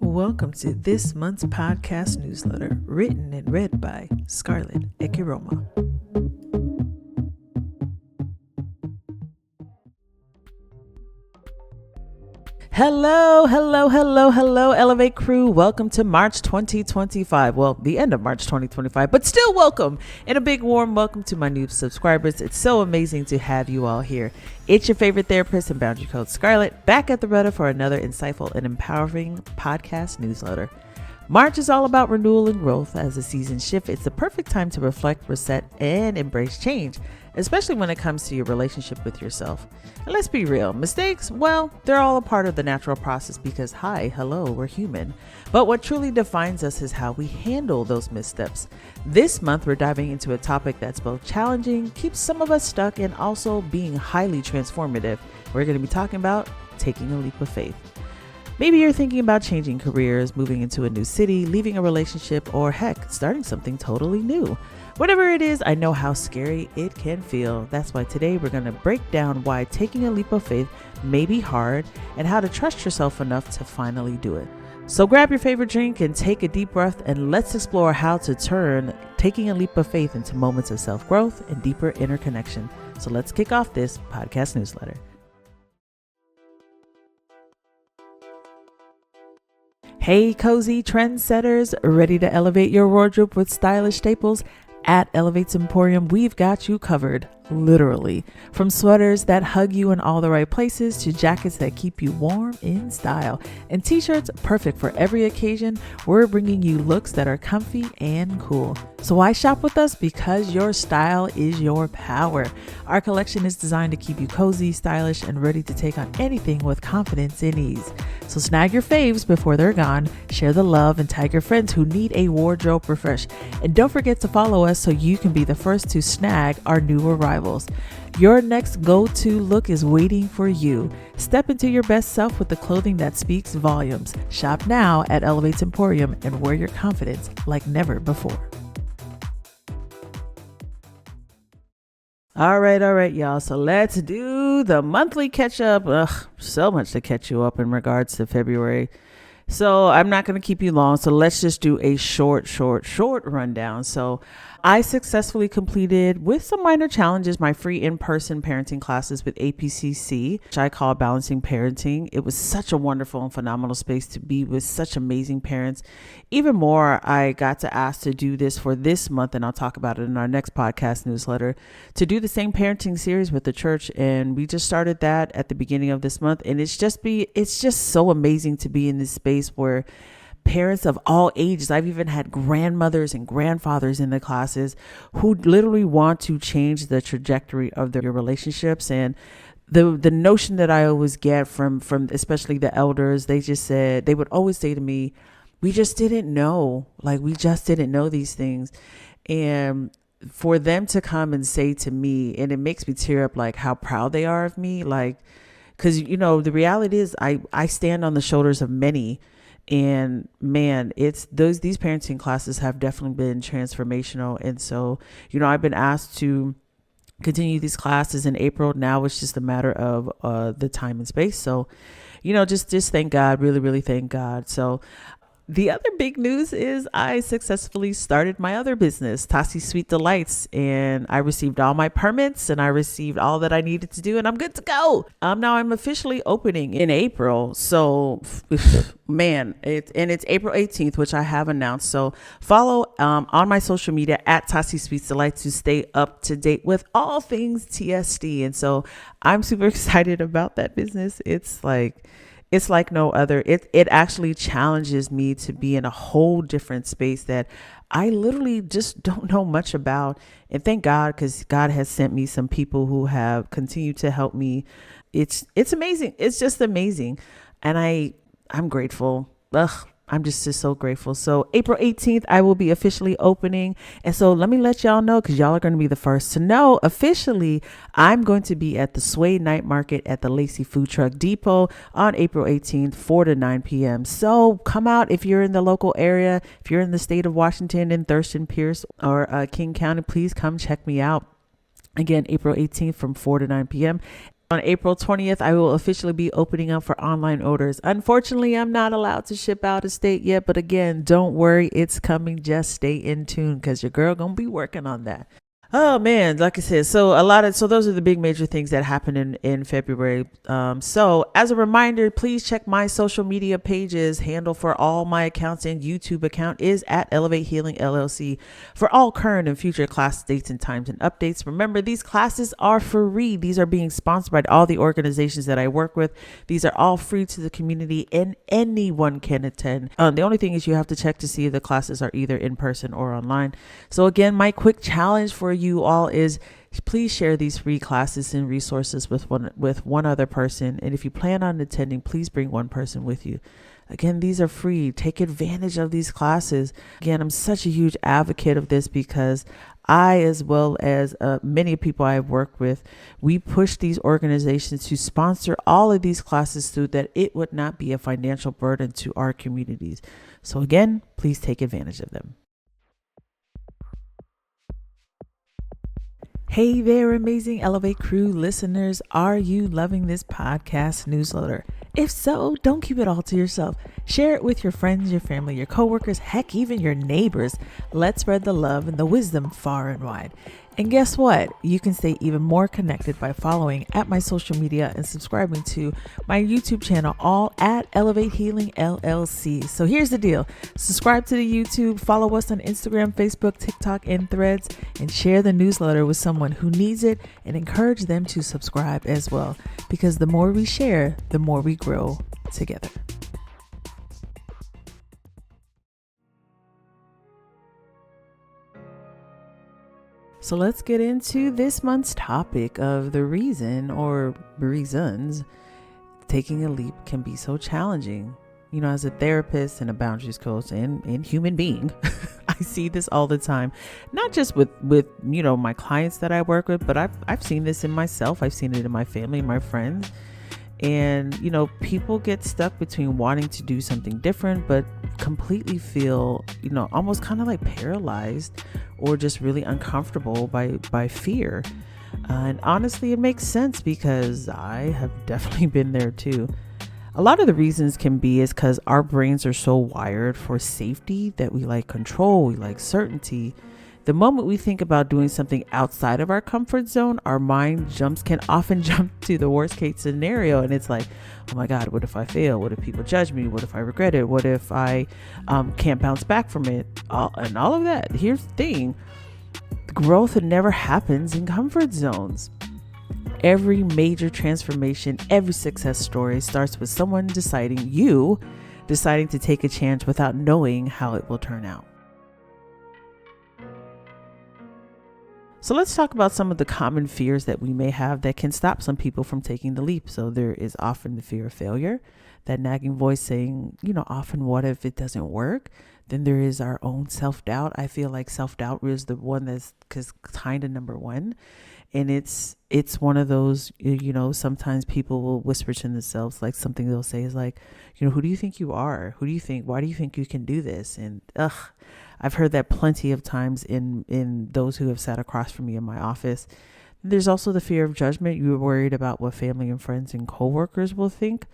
Welcome to this month's podcast newsletter, written and read by Scarlett Ekiroma. Hello, Elevate crew. Welcome to March 2025. Well, the end of March 2025, but still welcome. And a big warm welcome to my new subscribers. It's so amazing to have you all here. It's your favorite therapist and boundary coach, Scarlett, back at the rudder for another insightful and empowering podcast newsletter. March is all about renewal and growth. As the seasons shift, it's the perfect time to reflect, reset, and embrace change, especially when it comes to your relationship with yourself. And let's be real, mistakes, well, they're all a part of the natural process because, we're human. But what truly defines us is how we handle those missteps. This month, we're diving into a topic that's both challenging, keeps some of us stuck, and also being highly transformative. We're going to be talking about taking a leap of faith. Maybe you're thinking about changing careers, moving into a new city, leaving a relationship, or heck, starting something totally new. Whatever it is, I know how scary it can feel. That's why today we're going to break down why taking a leap of faith may be hard and how to trust yourself enough to finally do it. So grab your favorite drink and take a deep breath, and let's explore how to turn taking a leap of faith into moments of self-growth and deeper interconnection. So let's kick off this podcast newsletter. Hey, cozy trendsetters, ready to elevate your wardrobe with stylish staples? At Elevates Emporium, we've got you covered, literally. From sweaters that hug you in all the right places to jackets that keep you warm in style and t-shirts perfect for every occasion, we're bringing you looks that are comfy and cool. So why shop with us? Because your style is your power. Our collection is designed to keep you cozy, stylish, and ready to take on anything with confidence and ease. So snag your faves before they're gone, share the love, and tag your friends who need a wardrobe refresh. And don't forget to follow us so you can be the first to snag our new arrivals. Your next go-to look is waiting for you. Step into your best self with the clothing that speaks volumes. Shop now at Elevates Emporium and wear your confidence like never before. All right, y'all. So let's do the monthly catch up. So much to catch you up in regards to February. So I'm not going to keep you long. So let's just do a short rundown. So I successfully completed, with some minor challenges, my free in-person parenting classes with APCC, which I call Balancing Parenting. It was such a wonderful and phenomenal space to be with such amazing parents. Even more, I got to ask to do this for this month, and I'll talk about it in our next podcast newsletter, to do the same parenting series with the church. And we just started that at the beginning of this month. And it's just so amazing to be in this space where parents of all ages, I've even had grandmothers and grandfathers in the classes who literally want to change the trajectory of their relationships. And the notion that I always get from especially the elders, they would always say to me, we just didn't know these things. And for them to come and say to me, and it makes me tear up, like how proud they are of me, like, because the reality is I stand on the shoulders of many. And man, these parenting classes have definitely been transformational. And so, I've been asked to continue these classes in April. Now it's just a matter of the time and space. So, just thank God, really, really thank God. So the other big news is I successfully started my other business, Tassi Sweet Delights, and I received all my permits and I received all that I needed to do, and I'm good to go. Now I'm officially opening in April. So man, it's April 18th, which I have announced. So follow on my social media at Tassi Sweet Delights to stay up to date with all things TSD. And so I'm super excited about that business. It's like no other. It actually challenges me to be in a whole different space that I literally just don't know much about. And thank God, because God has sent me some people who have continued to help me. It's amazing. It's just amazing. And I'm grateful. I'm just so grateful. So April 18th, I will be officially opening. And so let me let y'all know, because y'all are going to be the first to know officially, I'm going to be at the Sway Night Market at the Lacey Food Truck Depot on April 18th, 4 to 9 p.m. So come out if you're in the local area. If you're in the state of Washington and Thurston Pierce or King County, please come check me out. Again, April 18th from 4 to 9 p.m. On April 20th, I will officially be opening up for online orders. Unfortunately, I'm not allowed to ship out of state yet, but again, don't worry, it's coming. Just stay in tune because your girl gonna be working on that. Oh man, like I said, so those are the big major things that happened in February. So as a reminder, please check my social media pages. Handle for all my accounts and YouTube account is at Elevate Healing LLC for all current and future class dates and times and updates. Remember, these classes are free. These are being sponsored by all the organizations that I work with. These are all free to the community and anyone can attend. The only thing is you have to check to see if the classes are either in person or online. So again, my quick challenge for you all is please share these free classes and resources with one other person. And if you plan on attending, please bring one person with you. Again, these are free. Take advantage of these classes. Again, I'm such a huge advocate of this because I, as well as many people I've worked with, we push these organizations to sponsor all of these classes so that it would not be a financial burden to our communities. So again, please take advantage of them. Hey there, amazing Elevate Crew listeners. Are you loving this podcast newsletter? If so, don't keep it all to yourself. Share it with your friends, your family, your coworkers, heck, even your neighbors. Let's spread the love and the wisdom far and wide. And guess what? You can stay even more connected by following at my social media and subscribing to my YouTube channel, all at Elevate Healing LLC. So here's the deal. Subscribe to the YouTube, follow us on Instagram, Facebook, TikTok, and Threads, and share the newsletter with someone who needs it and encourage them to subscribe as well. Because the more we share, the more we grow together. So let's get into this month's topic of the reason or reasons taking a leap can be so challenging. You know, as a therapist and a boundaries coach and human being, I see this all the time, not just with my clients that I work with, but I've seen this in myself. I've seen it in my family, my friends. And, people get stuck between wanting to do something different, but completely feel, almost kind of like paralyzed or just really uncomfortable by fear. And honestly, it makes sense because I have definitely been there too. A lot of the reasons can be is because our brains are so wired for safety that we like control, we like certainty. The moment we think about doing something outside of our comfort zone, our mind can often jump to the worst case scenario. And it's like, oh my God, what if I fail? What if people judge me? What if I regret it? What if I can't bounce back from it? And all of that. Here's the thing. Growth never happens in comfort zones. Every major transformation, every success story starts with someone deciding to take a chance without knowing how it will turn out. So let's talk about some of the common fears that we may have that can stop some people from taking the leap. So there is often the fear of failure, that nagging voice saying, often what if it doesn't work? Then there is our own self-doubt. I feel like self-doubt is the one that's kind of number one. And it's one of those, sometimes people will whisper to themselves, like something they'll say is like, who do you think you are? Why do you think you can do this? And I've heard that plenty of times in those who have sat across from me in my office. There's also the fear of judgment. You're worried about what family and friends and coworkers will think.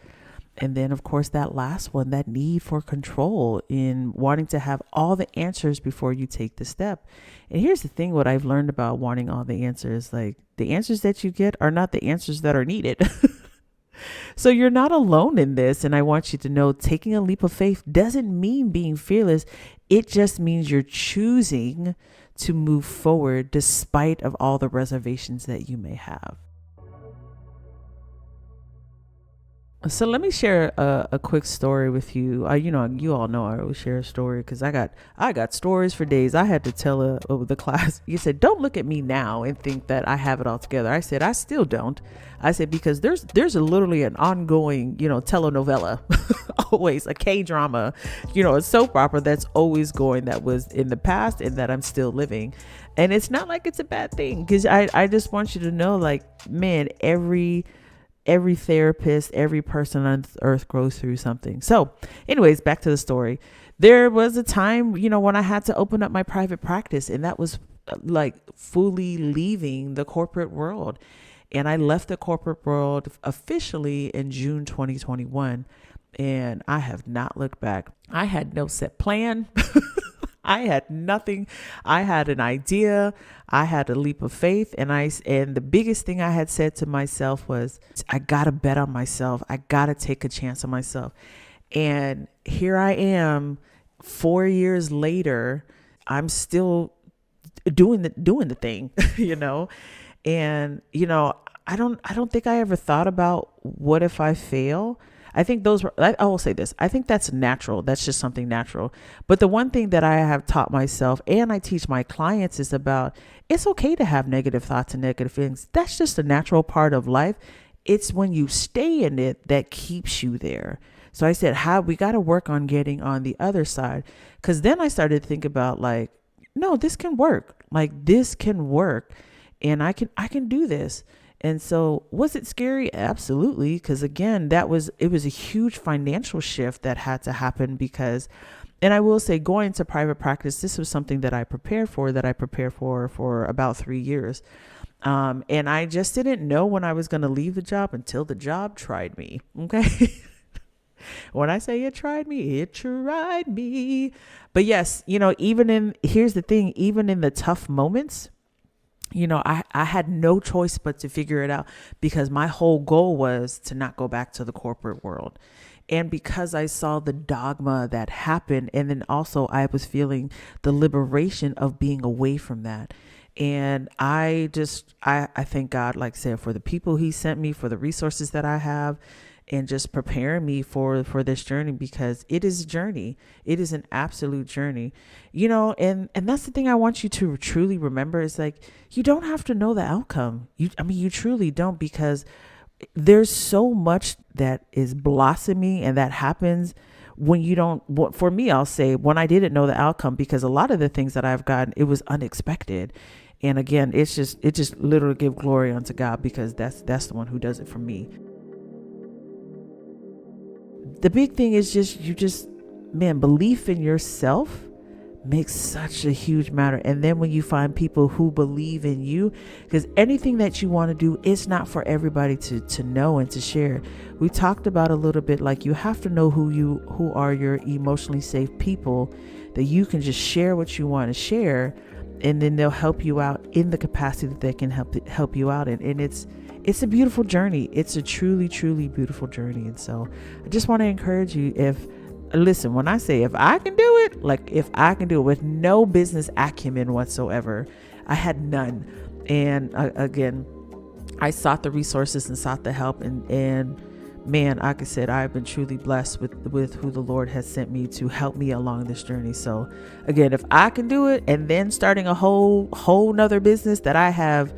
And then, of course, that last one, that need for control in wanting to have all the answers before you take the step. And here's the thing, what I've learned about wanting all the answers, like the answers that you get are not the answers that are needed. So you're not alone in this. And I want you to know taking a leap of faith doesn't mean being fearless. It just means you're choosing to move forward despite of all the reservations that you may have. So let me share a quick story with you. You all know I always share a story because I got stories for days. I had to tell the class. You said, don't look at me now and think that I have it all together. I said, I still don't. I said, because there's literally an ongoing, telenovela, always a K-drama, a soap opera that's always going, that was in the past and that I'm still living. And it's not like it's a bad thing, because I just want you to know, like, man, every therapist, every person on earth goes through something. So anyways, back to the story. There was a time, when I had to open up my private practice, and that was like fully leaving the corporate world. And I left the corporate world officially in June 2021. And I have not looked back. I had no set plan. I had nothing. I had an idea. I had a leap of faith. And the biggest thing I had said to myself was, I got to bet on myself. I got to take a chance on myself. And here I am 4 years later. I'm still doing the thing, and, I don't think I ever thought about what if I fail. I will say this. I think that's natural. That's just something natural. But the one thing that I have taught myself and I teach my clients is about, it's okay to have negative thoughts and negative feelings. That's just a natural part of life. It's when you stay in it that keeps you there. So I said, we got to work on getting on the other side. Because then I started to think about like, no, this can work. Like this can work. And I can do this. And so was it scary? Absolutely. Because again, it was a huge financial shift that had to happen and I will say going to private practice, this was something that I prepared for about 3 years. And I just didn't know when I was going to leave the job until the job tried me. Okay. When I say it tried me, it tried me. But yes, here's the thing, even in the tough moments, I had no choice but to figure it out because my whole goal was to not go back to the corporate world. And because I saw the dogma that happened, and then also I was feeling the liberation of being away from that. And I thank God, like I said, for the people he sent me, for the resources that I have, and just preparing me for this journey, because it is a journey. It is an absolute journey, and that's the thing I want you to truly remember is like, you don't have to know the outcome. You truly don't, because there's so much that is blossoming and that happens when you don't. For me, I'll say when I didn't know the outcome, because a lot of the things that I've gotten, it was unexpected. And again, it just literally give glory unto God, because that's the one who does it for me. The big thing is belief in yourself makes such a huge matter. And then when you find people who believe in you, because anything that you want to do, it's not for everybody to know and to share. We talked about a little bit, like you have to know who are your emotionally safe people that you can just share what you want to share. And then they'll help you out in the capacity that they can help you out in. And it's a beautiful journey. It's a truly, truly beautiful journey. And so I just want to encourage you, when I say, if I can do it, like if I can do it with no business acumen whatsoever, I had none. And again, I sought the resources and sought the help, and man, like I said, I've been truly blessed with who the Lord has sent me to help me along this journey. So again, if I can do it, and then starting a whole nother business that I have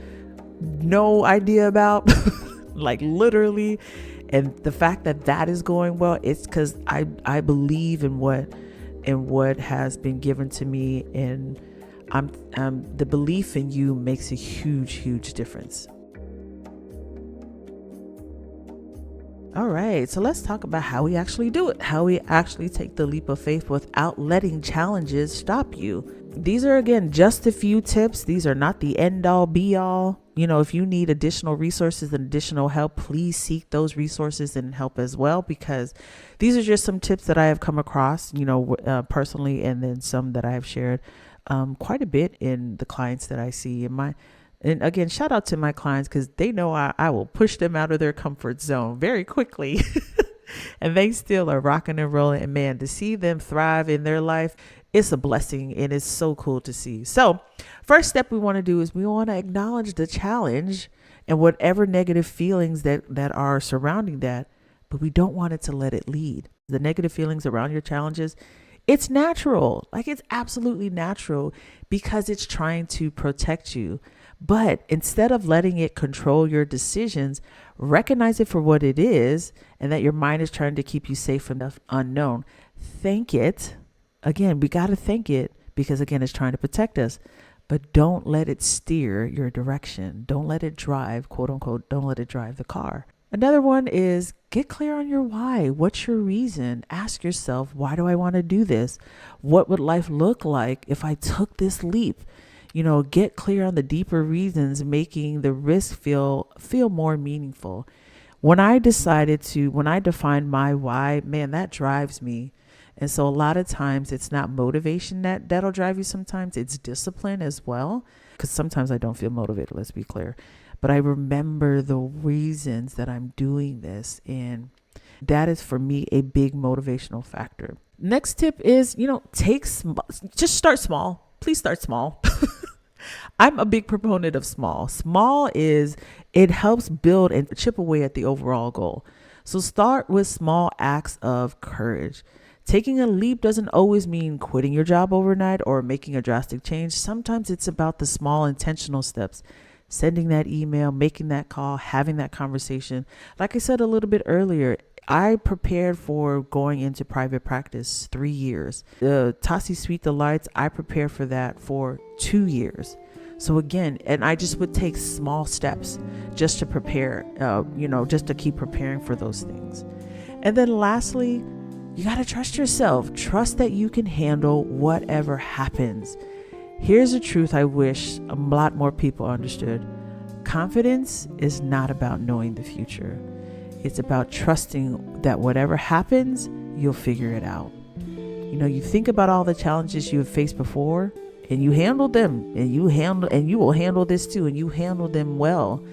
no idea about, like literally, and the fact that is going well, it's because I believe in what has been given to me, and the belief in you makes a huge difference. All right, so let's talk about how we actually do it, how we actually take the leap of faith without letting challenges stop you. These are, again, just a few tips. These are not the end all be all. If you need additional resources and additional help, please seek those resources and help as well, because these are just some tips that I have come across, personally, and then some that I have shared quite a bit in the clients that I see and again, shout out to my clients, because they know I will push them out of their comfort zone very quickly. And they still are rocking and rolling. And man, to see them thrive in their life, it's a blessing, and it's so cool to see. So first step we want to do is we want to acknowledge the challenge and whatever negative feelings that are surrounding that, but we don't want it to let it lead. The negative feelings around your challenges, it's natural. Like, it's absolutely natural, because it's trying to protect you. But instead of letting it control your decisions, recognize it for what it is, and that your mind is trying to keep you safe from the unknown. Thank it. Again, we got to thank it, because again, it's trying to protect us. But don't let it steer your direction. Don't let it drive, quote unquote, don't let it drive the car. Another one is get clear on your why. What's your reason? Ask yourself, why do I want to do this? What would life look like if I took this leap? Get clear on the deeper reasons, making the risk feel more meaningful. When I defined my why, man, that drives me. And so a lot of times it's not motivation that'll drive you. Sometimes it's discipline as well. Because sometimes I don't feel motivated, let's be clear. But I remember the reasons that I'm doing this. And that is for me a big motivational factor. Next tip is, just start small. Please start small. I'm a big proponent of small. Small it helps build and chip away at the overall goal. So start with small acts of courage. Taking a leap doesn't always mean quitting your job overnight or making a drastic change. Sometimes it's about the small intentional steps. Sending that email, making that call, having that conversation. Like I said a little bit earlier, I prepared for going into private practice 3 years. The Tasi Sweet Delights, I prepared for that for 2 years. So again, and I just would take small steps just to prepare, just to keep preparing for those things. And then lastly, you got to trust yourself. Trust that you can handle whatever happens. Here's a truth I wish a lot more people understood. Confidence is not about knowing the future. It's about trusting that whatever happens, you'll figure it out. You think about all the challenges you have faced before, and you handled them, and you will handle this too, and you handle them well.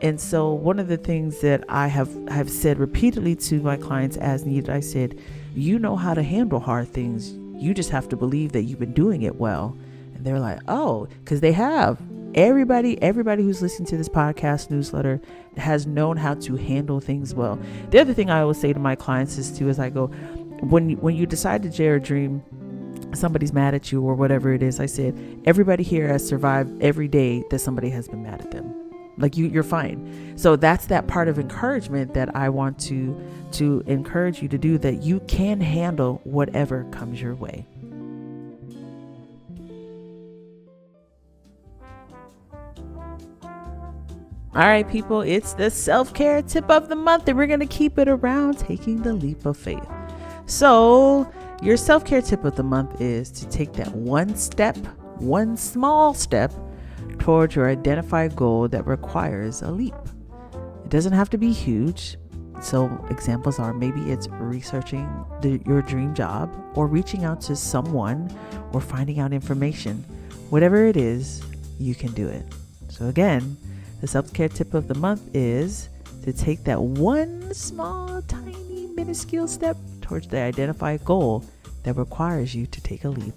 And so one of the things that I have said repeatedly to my clients as needed, I said, you know how to handle hard things. You just have to believe that you've been doing it well. And they're like, oh, because they have. Everybody who's listening to this podcast newsletter has known how to handle things well. The other thing I always say to my clients is I go, when you decide to dare a dream, somebody's mad at you or whatever it is, I said, everybody here has survived every day that somebody has been mad at them. Like you're fine. So that's that part of encouragement that I want to encourage you to do, that you can handle whatever comes your way. All right, people, it's the self-care tip of the month, and we're going to keep it around taking the leap of faith. So your self-care tip of the month is to take that one small step towards your identified goal that requires a leap. It doesn't have to be huge. So examples are, maybe it's researching your dream job, or reaching out to someone, or finding out information. Whatever it is, you can do it. So again, the self-care tip of the month is to take that one small, tiny, minuscule step towards the identified goal that requires you to take a leap.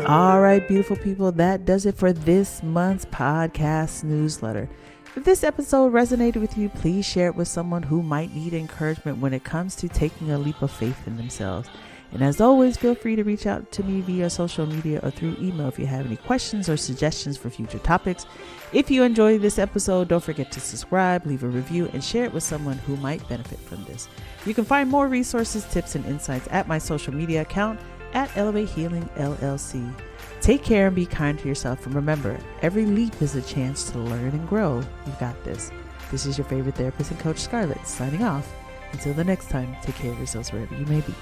All right, beautiful people, that does it for this month's podcast newsletter. If this episode resonated with you, please share it with someone who might need encouragement when it comes to taking a leap of faith in themselves. And as always, feel free to reach out to me via social media or through email if you have any questions or suggestions for future topics. If you enjoyed this episode, don't forget to subscribe, leave a review, and share it with someone who might benefit from this. You can find more resources, tips, and insights at my social media account at Elevate Healing LLC. Take care and be kind to yourself. And remember, every leap is a chance to learn and grow. You've got this. This is your favorite therapist and coach, Scarlett, signing off. Until the next time, take care of yourselves wherever you may be.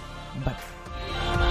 Bye.